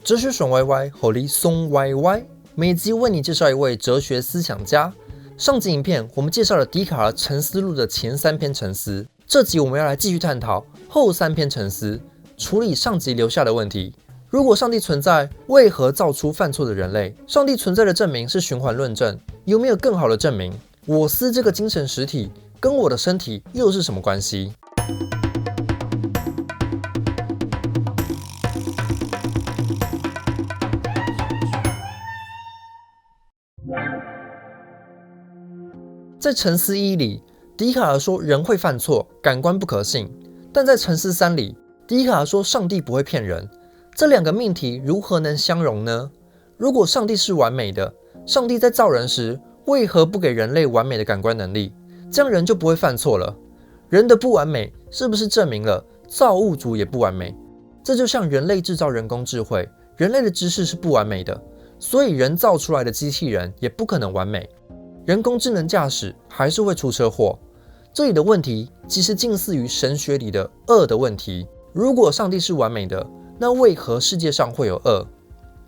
哲学爽歪歪，吼力松歪歪。每集为你介绍一位哲学思想家。上集影片我们介绍了笛卡尔沉思录的前3篇沉思，这集我们要来继续探讨后3篇沉思，处理上集留下的问题。如果上帝存在，为何造出犯错的人类？上帝存在的证明是循环论证，有没有更好的证明？我思这个精神实体跟我的身体又是什么关系？在沉思1里，笛卡尔说人会犯错，感官不可信；但在沉思3里，笛卡尔说上帝不会骗人。这两个命题如何能相容呢？如果上帝是完美的，上帝在造人时为何不给人类完美的感官能力？这样人就不会犯错了。人的不完美是不是证明了造物主也不完美？这就像人类制造人工智慧，人类的知识是不完美的，所以人造出来的机器人也不可能完美。人工智能驾驶还是会出车祸。这里的问题其实近似于神学里的恶的问题。如果上帝是完美的，那为何世界上会有恶？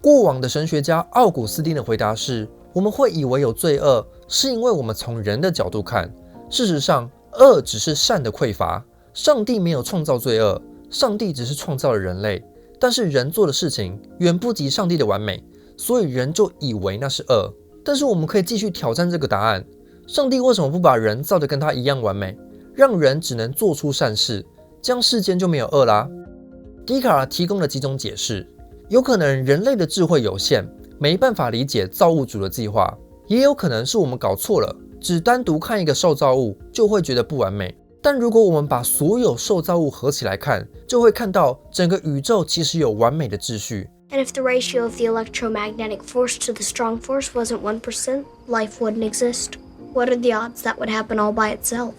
过往的神学家奥古斯丁的回答是：我们会以为有罪恶，是因为我们从人的角度看。事实上，恶只是善的匮乏。上帝没有创造罪恶，上帝只是创造了人类。但是人做的事情远不及上帝的完美，所以人就以为那是恶。但是我们可以继续挑战这个答案：上帝为什么不把人造得跟他一样完美，让人只能做出善事，这样世间就没有恶啦？笛卡尔提供了几种解释：有可能人类的智慧有限，没办法理解造物主的计划；也有可能是我们搞错了，只单独看一个受造物就会觉得不完美。但如果我们把所有受造物合起来看，就会看到整个宇宙其实有完美的秩序。And if the ratio of the electromagnetic force to the strong force wasn't 1%, life wouldn't exist. What are the odds that would happen all by itself?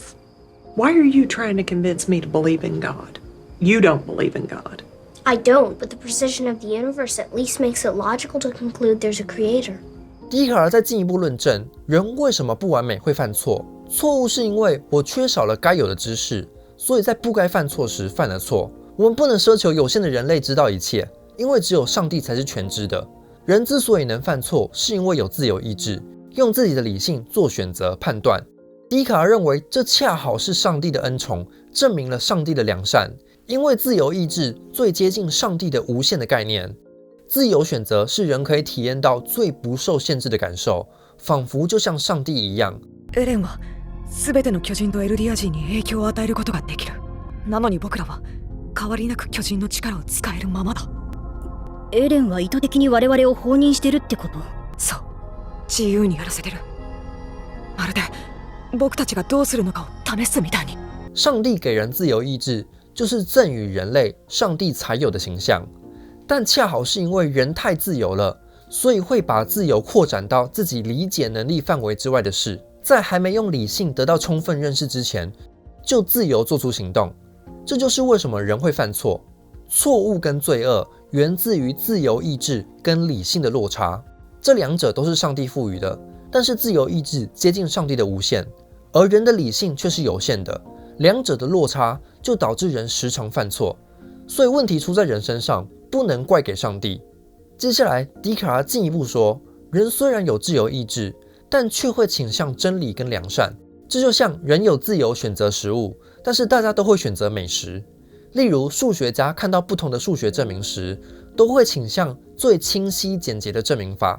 Why are you trying to convince me to believe in God? You don't believe in God. I don't, but the precision of the universe at least makes it logical to conclude there's a creator. 笛卡尔再进一步论证，人为什么不完美会犯错？错误是因为我缺少了该有的知识，所以在不该犯错时犯了错。我们不能奢求有限的人类知道一切，因为只有上帝才是全知的。人之所以能犯错，是因为有自由意志，用自己的理性做选择判断。笛卡尔认为这恰好是上帝的恩宠，证明了上帝的良善，因为自由意志最接近上帝的无限的概念。自由选择是人可以体验到最不受限制的感受，仿佛就像上帝一样。エレンは全ての巨人とエルディア人に影響を与えることができる。なのに僕らは変わりなく巨人の力を使えるままだ。エレンは意図的に我々を放任してるってこと？そう、自由にやらせてる。まるで僕たちがどうするのかを試すみたいに。上帝给人自由意志，就是赠予人类上帝才有的形象。但恰好是因为人太自由了，所以会把自由扩展到自己理解能力范围之外的事，在还没用理性得到充分认识之前，就自由做出行动。这就是为什么人会犯错。错误跟罪恶源自于自由意志跟理性的落差，这两者都是上帝赋予的，但是自由意志接近上帝的无限，而人的理性却是有限的，两者的落差就导致人时常犯错。所以问题出在人身上，不能怪给上帝。接下来笛卡尔进一步说，人虽然有自由意志，但却会倾向真理跟良善。这就像人有自由选择食物，但是大家都会选择美食。例如数学家看到不同的数学证明时，都会倾向最清晰简洁的证明法。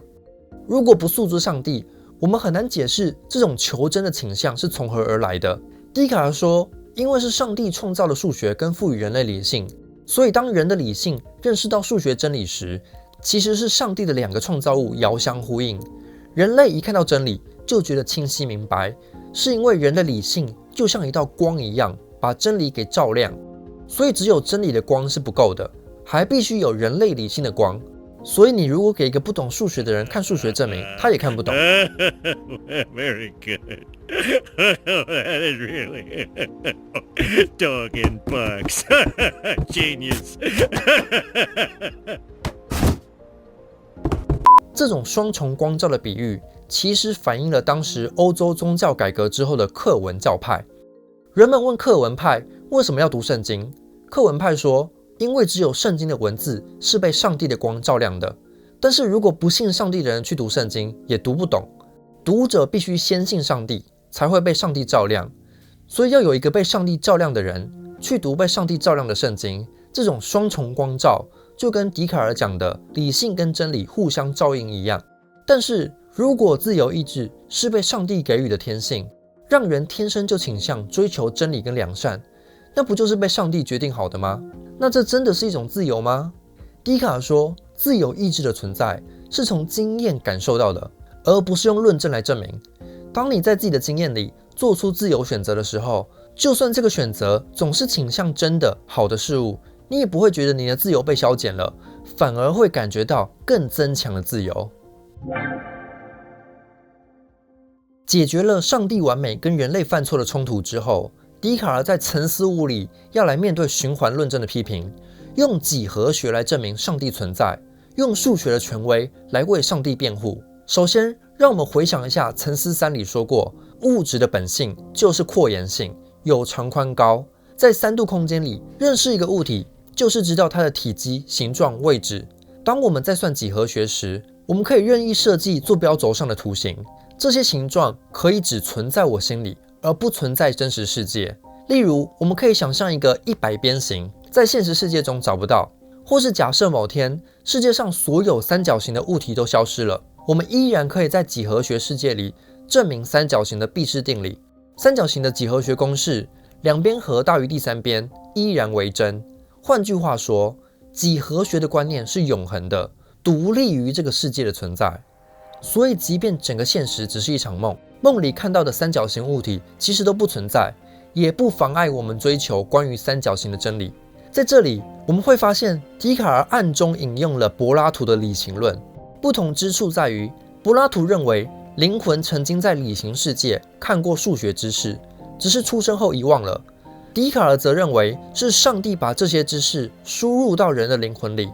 如果不诉诸上帝，我们很难解释这种求真的倾向是从何而来的。笛卡尔说，因为是上帝创造了数学跟赋予人类理性，所以当人的理性认识到数学真理时，其实是上帝的两个创造物遥相呼应。人类一看到真理就觉得清晰明白，是因为人的理性就像一道光一样，把真理给照亮。所以只有真理的光是不够的，还必须有人类理性的光。所以你如果给一个不懂数学的人看数学证明，他也看不懂。Very good. That is really dog and bugs. Genius. 这种双重光照的比喻，其实反映了当时欧洲宗教改革之后的课文教派。人们问课文派为什么要读圣经，课文派说，因为只有圣经的文字是被上帝的光照亮的。但是如果不信上帝的人去读圣经，也读不懂。读者必须先信上帝，才会被上帝照亮。所以要有一个被上帝照亮的人去读被上帝照亮的圣经，这种双重光照就跟笛卡尔讲的理性跟真理互相照应一样。但是如果自由意志是被上帝给予的天性，让人天生就倾向追求真理跟良善，那不就是被上帝决定好的吗？那这真的是一种自由吗？笛卡尔说，自由意志的存在是从经验感受到的，而不是用论证来证明。当你在自己的经验里做出自由选择的时候，就算这个选择总是倾向真的好的事物，你也不会觉得你的自由被消减了，反而会感觉到更增强的自由。解决了上帝完美跟人类犯错的冲突之后，笛卡尔在沉思物里要来面对循环论证的批评，用几何学来证明上帝存在，用数学的权威来为上帝辩护。首先，让我们回想一下《沉思3》里说过，物质的本性就是扩延性，有长宽高。在3度空间里，认识一个物体就是知道它的体积、形状、位置。当我们在算几何学时，我们可以任意设计坐标轴上的图形，这些形状可以只存在我心里，而不存在真实世界。例如，我们可以想象一个100边形，在现实世界中找不到，或是假设某天世界上所有三角形的物体都消失了，我们依然可以在几何学世界里证明三角形的毕氏定理。三角形的几何学公式，两边和大于第三边依然为真。换句话说，几何学的观念是永恒的，独立于这个世界的存在。所以即便整个现实只是一场梦，梦里看到的三角形物体其实都不存在，也不妨碍我们追求关于三角形的真理。在这里我们会发现，笛卡尔暗中引用了柏拉图的理型论。不同之处在于，柏拉图认为灵魂曾经在理型世界看过数学知识，只是出生后遗忘了。笛卡尔则认为是上帝把这些知识输入到人的灵魂里。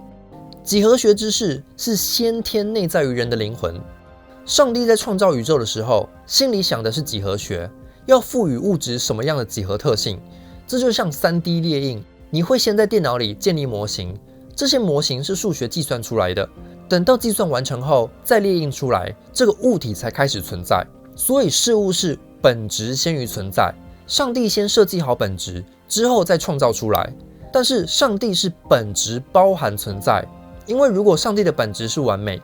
几何学知识是先天内在于人的灵魂。上帝在创造宇宙的时候，心里想的是几何学，要赋予物质什么样的几何特性。这就像 3D 列印，你会先在电脑里建立模型，这些模型是数学计算出来的，等到计算完成后再列印出来，这个物体才开始存在。所以事物是本质先于存在，上帝先设计好本质，之后再创造出来。但是上帝是本质包含存在，因为如果上帝的本质是完美，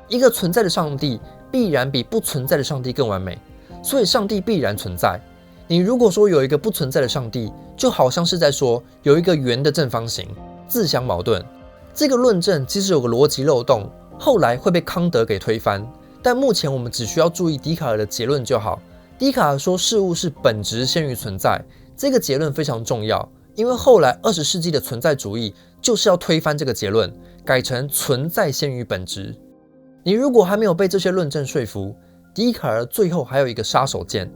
一个存在的上帝必然比不存在的上帝更完美，所以上帝必然存在。你如果说有一个不存在的上帝，就好像是在说有一个圆的正方形，自相矛盾。这个论证其实有个逻辑漏洞，后来会被康德给推翻，但目前我们只需要注意笛卡尔的结论就好。笛卡尔说事物是本质先于存在，这个结论非常重要，因为后来20世纪的存在主义就是要推翻这个结论，改成存在先于本质。你如果还没有被这些论证说服，笛卡尔最后还有一个杀手锏。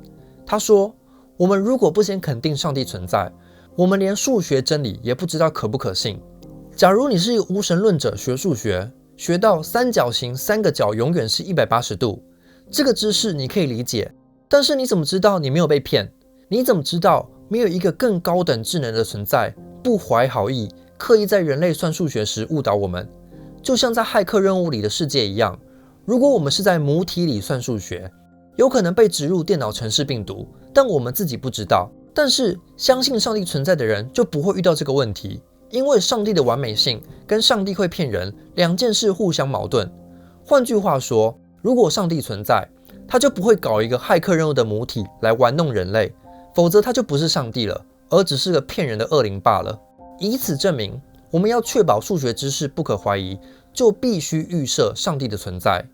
他说，我们如果不先肯定上帝存在，我们连数学真理也不知道可不可信。假如你是一个无神论者，学数学学到三角形3个角永远是180度，这个知识你可以理解，但是你怎么知道你没有被骗？你怎么知道没有一个更高等智能的存在不怀好意，刻意在人类算数学时误导我们？就像在骇客任务里的世界一样，如果我们是在母体里算数学，有可能被植入电脑程式病毒，但我们自己不知道。但是相信上帝存在的人就不会遇到这个问题，因为上帝的完美性跟上帝会骗人两件事互相矛盾。换句话说，如果上帝存在，他就不会搞一个骇客任务的母体来玩弄人类，否则他就不是上帝了，而只是个骗人的恶灵罢了。以此证明，我们要确保数学知识不可怀疑，就必须预设上帝的存在。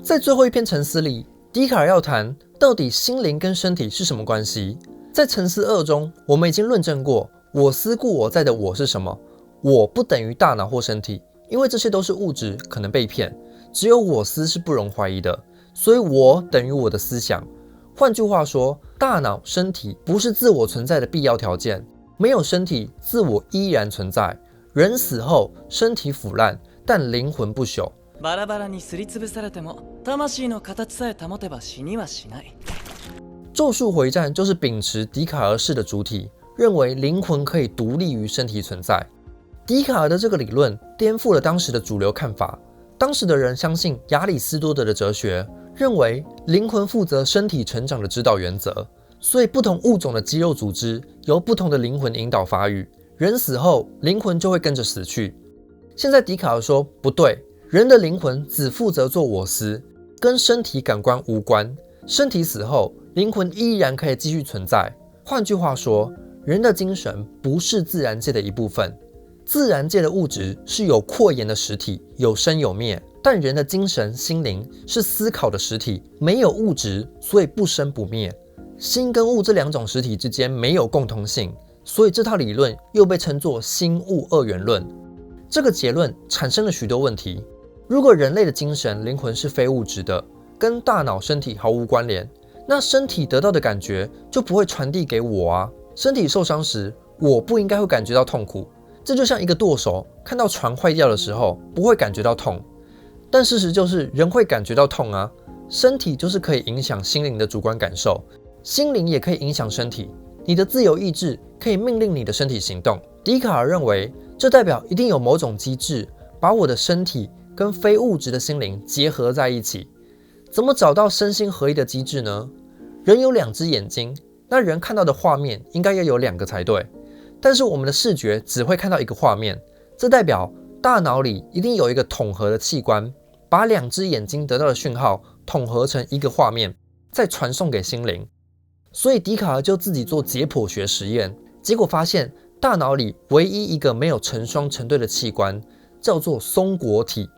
在最后一篇沉思里，笛卡尔要谈到底心灵跟身体是什么关系。在沉思2中，我们已经论证过我思故我在的我是什么。我不等于大脑或身体，因为这些都是物质，可能被骗。只有我思是不容怀疑的，所以我等于我的思想。换句话说，大脑、身体不是自我存在的必要条件。没有身体，自我依然存在。人死后，身体腐烂，但灵魂不朽。バラバラにすりつぶされても、魂の形さえ保てば死にはしない。咒术回战就是秉持笛卡尔式的主体，认为灵魂可以独立于身体存在。笛卡尔的这个理论颠覆了当时的主流看法。当时的人相信亚里士多德的哲学，认为灵魂负责身体成长的指导原则，所以不同物种的肌肉组织由不同的灵魂引导发育，人死后灵魂就会跟着死去。现在笛卡尔说不对，人的灵魂只负责做我思，跟身体感官无关，身体死后灵魂依然可以继续存在。换句话说，人的精神不是自然界的一部分。自然界的物质是有扩延的实体，有生有灭，但人的精神心灵是思考的实体，没有物质，所以不生不灭。心跟物这两种实体之间没有共同性，所以这套理论又被称作心物二元论。这个结论产生了许多问题。如果人类的精神灵魂是非物质的，跟大脑身体毫无关联，那身体得到的感觉就不会传递给我啊。身体受伤时，我不应该会感觉到痛苦。这就像一个舵手看到船坏掉的时候不会感觉到痛，但事实就是人会感觉到痛啊。身体就是可以影响心灵的主观感受，心灵也可以影响身体。你的自由意志可以命令你的身体行动。笛卡尔认为，这代表一定有某种机制把我的身体跟非物质的心灵结合在一起。怎么找到身心合一的机制呢？人有2只眼睛，那人看到的画面应该要有2个才对。但是我们的视觉只会看到一个画面，这代表大脑里一定有一个统合的器官，把2只眼睛得到的讯号统合成一个画面，再传送给心灵。所以笛卡尔就自己做解剖学实验，结果发现大脑里唯一一个没有成双成对的器官叫做松果体，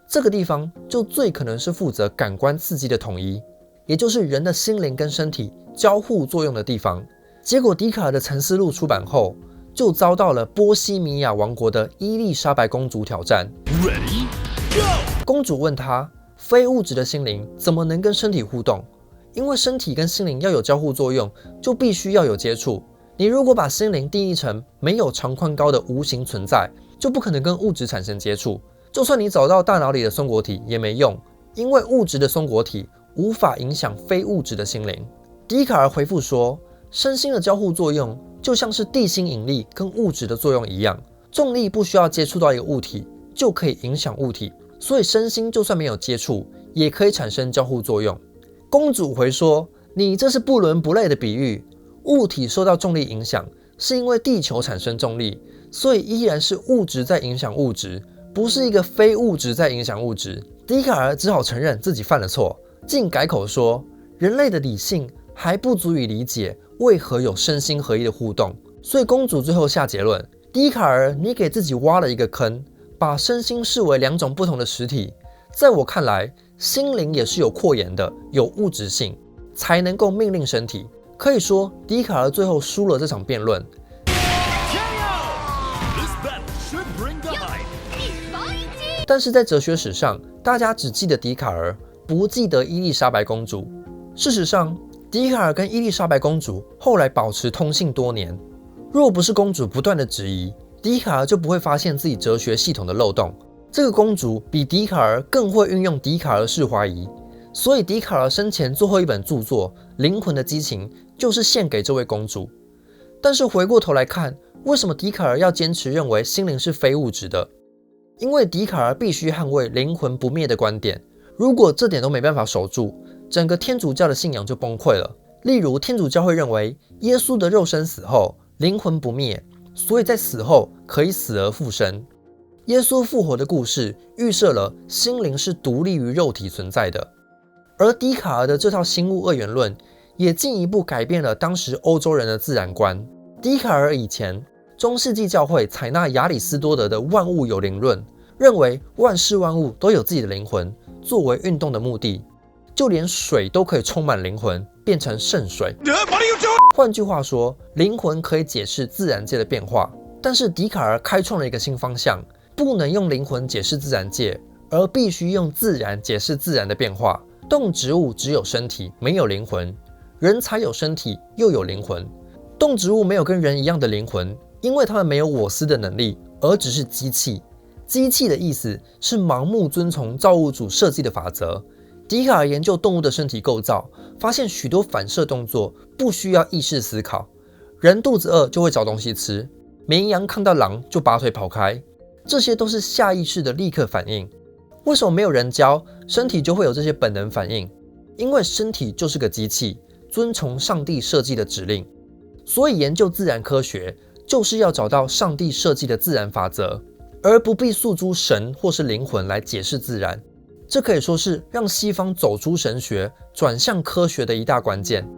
这个地方就最可能是负责感官刺激的统一，也就是人的心灵跟身体交互作用的地方。结果笛卡尔的沉思录出版后，就遭到了波西米亚王国的伊丽莎白公主挑战。Ready, go! 公主问他，非物质的心灵怎么能跟身体互动？因为身体跟心灵要有交互作用，就必须要有接触。你如果把心灵定义成没有长宽高的无形存在，就不可能跟物质产生接触。就算你找到大脑里的松果体也没用，因为物质的松果体无法影响非物质的心灵。笛卡尔回复说，身心的交互作用就像是地心引力跟物质的作用一样，重力不需要接触到一个物体就可以影响物体，所以身心就算没有接触也可以产生交互作用。公主回说，你这是不伦不类的比喻，物体受到重力影响是因为地球产生重力，所以依然是物质在影响物质，不是一个非物质在影响物质。笛卡尔只好承认自己犯了错，竟改口说，人类的理性还不足以理解为何有身心合一的互动。所以公主最后下结论，笛卡尔，你给自己挖了一个坑，把身心视为2种不同的实体。在我看来，心灵也是有扩延的，有物质性，才能够命令身体。可以说，笛卡尔最后输了这场辩论。但是在哲学史上，大家只记得笛卡尔，不记得伊丽莎白公主。事实上，笛卡尔跟伊丽莎白公主后来保持通信多年。若不是公主不断的质疑，笛卡尔就不会发现自己哲学系统的漏洞。这个公主比笛卡尔更会运用笛卡尔式怀疑，所以笛卡尔生前最后一本著作《灵魂的激情》就是献给这位公主。但是回过头来看，为什么笛卡尔要坚持认为心灵是非物质的？因为笛卡尔必须捍卫灵魂不灭的观点，如果这点都没办法守住，整个天主教的信仰就崩溃了。例如，天主教会认为耶稣的肉身死后灵魂不灭，所以在死后可以死而复生。耶稣复活的故事预设了心灵是独立于肉体存在的，而笛卡尔的这套心物二元论也进一步改变了当时欧洲人的自然观。笛卡尔以前，中世纪教会采纳亚里士多德的万物有灵论，认为万事万物都有自己的灵魂，作为运动的目的，就连水都可以充满灵魂，变成圣水。换句话说，灵魂可以解释自然界的变化。但是笛卡尔开创了一个新方向，不能用灵魂解释自然界，而必须用自然解释自然的变化。动植物只有身体，没有灵魂；人才有身体，又有灵魂。动植物没有跟人一样的灵魂，因为它们没有我思的能力，而只是机器。机器的意思是盲目遵从造物主设计的法则。笛卡尔研究动物的身体构造，发现许多反射动作不需要意识思考。人肚子饿就会找东西吃，绵羊看到狼就拔腿跑开，这些都是下意识的立刻反应。为什么没有人教，身体就会有这些本能反应？因为身体就是个机器，遵从上帝设计的指令。所以研究自然科学就是要找到上帝设计的自然法则，而不必诉诸神或是灵魂来解释自然。这可以说是让西方走出神学转向科学的一大关键。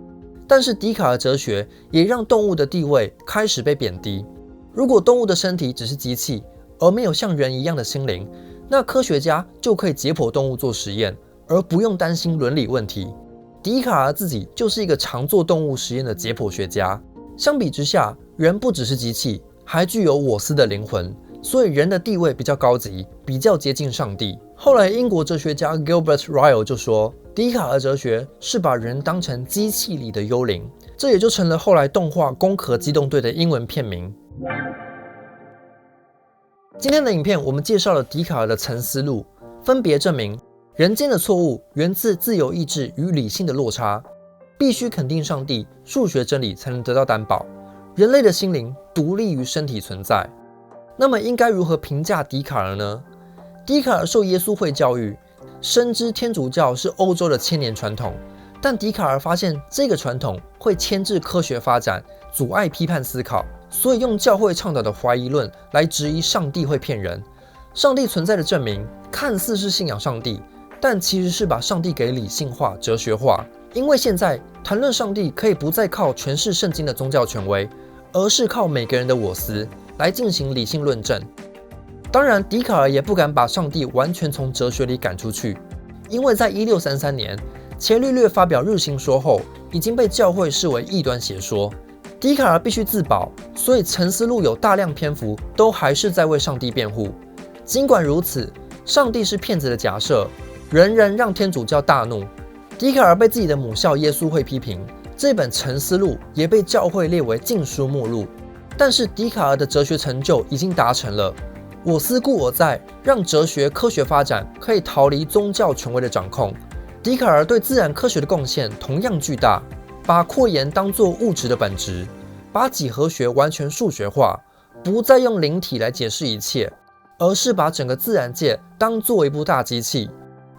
但是笛卡尔哲学也让动物的地位开始被贬低。如果动物的身体只是机器，而没有像人一样的心灵，那科学家就可以解剖动物做实验，而不用担心伦理问题。笛卡尔自己就是一个常做动物实验的解剖学家。相比之下，人不只是机器，还具有我思的灵魂，所以人的地位比较高级，比较接近上帝。后来英国哲学家 Gilbert Ryle 就说，笛卡尔哲学是把人当成机器里的幽灵，这也就成了后来动画《攻壳机动队》的英文片名。今天的影片我们介绍了笛卡尔的沉思录，分别证明人间的错误源自自由意志与理性的落差，必须肯定上帝、数学真理才能得到担保，人类的心灵独立于身体存在。那么应该如何评价笛卡尔呢？笛卡尔受耶稣会教育，深知天主教是欧洲的千年传统，但笛卡尔发现这个传统会牵制科学发展，阻碍批判思考，所以用教会倡导的怀疑论来质疑上帝会骗人。上帝存在的证明看似是信仰上帝，但其实是把上帝给理性化、哲学化。因为现在谈论上帝可以不再靠诠释圣经的宗教权威，而是靠每个人的我思来进行理性论证。当然，笛卡尔也不敢把上帝完全从哲学里赶出去，因为在1633年，伽利略发表日心说后，已经被教会视为异端邪说。笛卡尔必须自保，所以沉思录有大量篇幅都还是在为上帝辩护。尽管如此，上帝是骗子的假设仍然让天主教大怒。笛卡尔被自己的母校耶稣会批评，这本沉思录也被教会列为禁书目录。但是笛卡尔的哲学成就已经达成了，我思故我在，让哲学科学发展可以逃离宗教权威的掌控。笛卡尔对自然科学的贡献同样巨大，把扩延当作物质的本质，把几何学完全数学化，不再用灵体来解释一切，而是把整个自然界当作一部大机器。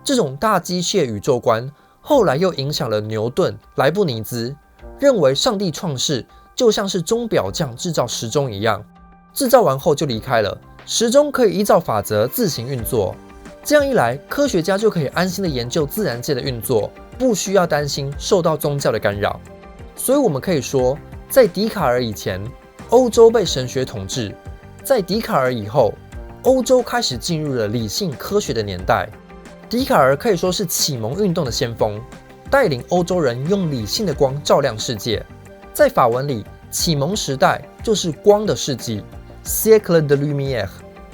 这种大机械宇宙观后来又影响了牛顿、莱布尼兹，认为上帝创世就像是钟表匠制造时钟一样，制造完后就离开了，时钟可以依照法则自行运作。这样一来，科学家就可以安心的研究自然界的运作，不需要担心受到宗教的干扰。所以我们可以说，在笛卡尔以前，欧洲被神学统治；在笛卡尔以后，欧洲开始进入了理性科学的年代。笛卡尔可以说是启蒙运动的先锋，带领欧洲人用理性的光照亮世界。在法文里，启蒙时代就是光的世纪 siècle de lumière。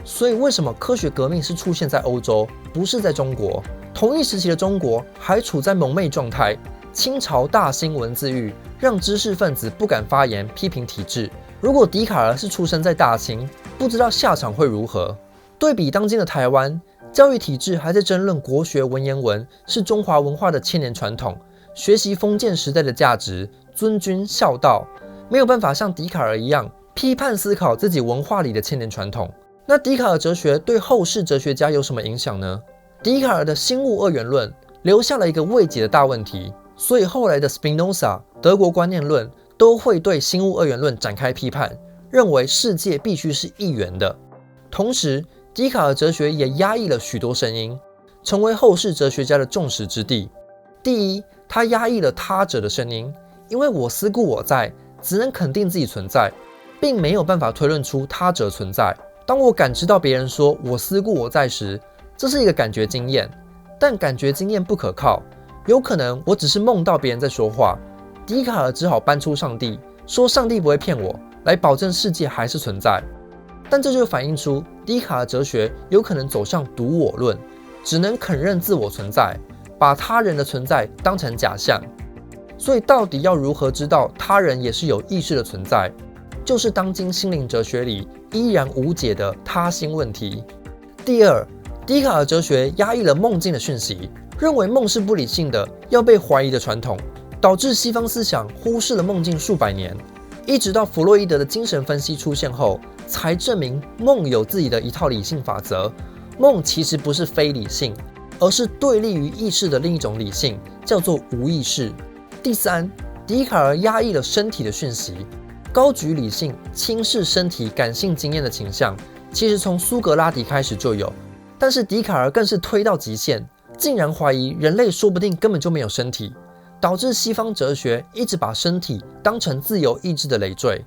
所以为什么科学革命是出现在欧洲，不是在中国？同一时期的中国还处在蒙昧状态，清朝大兴文字狱，让知识分子不敢发言批评体制。如果笛卡尔是出生在大清，不知道下场会如何。对比当今的台湾，教育体制还在争论国学文言文是中华文化的千年传统，学习封建时代的价值，尊君孝道，没有办法像笛卡尔一样批判思考自己文化里的千年传统。那笛卡尔哲学对后世哲学家有什么影响呢？笛卡尔的心物二元论留下了一个未解的大问题，所以后来的 Spinoza、德国观念论都会对心物二元论展开批判，认为世界必须是一元的。同时，笛卡尔哲学也压抑了许多声音，成为后世哲学家的众矢之的。第一，他压抑了他者的声音，因为我思故我在，只能肯定自己存在，并没有办法推论出他者存在。当我感知到别人说我思故我在时，这是一个感觉经验，但感觉经验不可靠，有可能我只是梦到别人在说话。笛卡尔只好搬出上帝，说上帝不会骗我，来保证世界还是存在。但这就反映出笛卡尔哲学有可能走向独我论，只能肯认自我存在，把他人的存在当成假象。所以到底要如何知道他人也是有意识的存在，就是当今心灵哲学里依然无解的他心问题。第二，笛卡尔哲学压抑了梦境的讯息，认为梦是不理性的，要被怀疑的传统，导致西方思想忽视了梦境数百年。一直到弗洛伊德的精神分析出现后，才证明梦有自己的一套理性法则。梦其实不是非理性，而是对立于意识的另一种理性，叫做无意识。第三，笛卡尔压抑了身体的讯息，高举理性，轻视身体感性经验的倾向，其实从苏格拉底开始就有，但是笛卡尔更是推到极限，竟然怀疑人类说不定根本就没有身体，导致西方哲学一直把身体当成自由意志的累赘，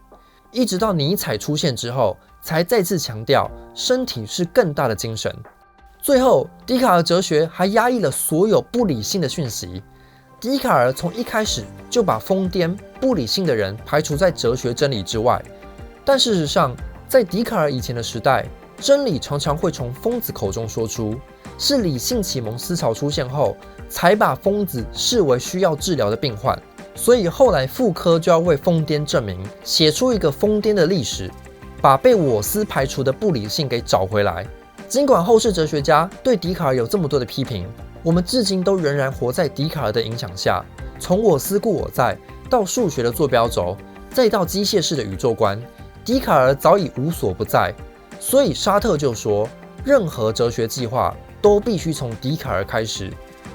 一直到尼采出现之后，才再次强调身体是更大的精神。最后，笛卡尔哲学还压抑了所有不理性的讯息。笛卡尔从一开始就把疯癫、不理性的人排除在哲学真理之外，但事实上，在笛卡尔以前的时代，真理常常会从疯子口中说出，是理性启蒙思潮出现后，才把疯子视为需要治疗的病患。所以后来妇科就要为疯癫证明，写出一个疯癫的历史，把被我思排除的不理性给找回来。尽管后世哲学家对笛卡尔有这么多的批评，我们至今都仍然活在笛卡尔的影响下，从我思故我在到数学的坐标轴，再到机械式的宇宙观，笛卡尔早已无所不在。所以沙特就说，任何哲学计划都必须从笛卡尔开始，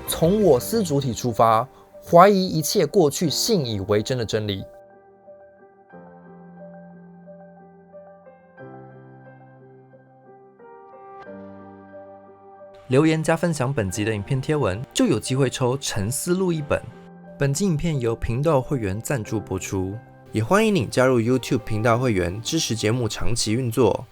从我思主体出发，怀疑一切过去信以为真的真理。留言加分享本集的影片贴文，就有机会抽沉思录一本。本集影片由频道会员赞助播出，也欢迎你加入 YouTube 频道会员，支持节目长期运作。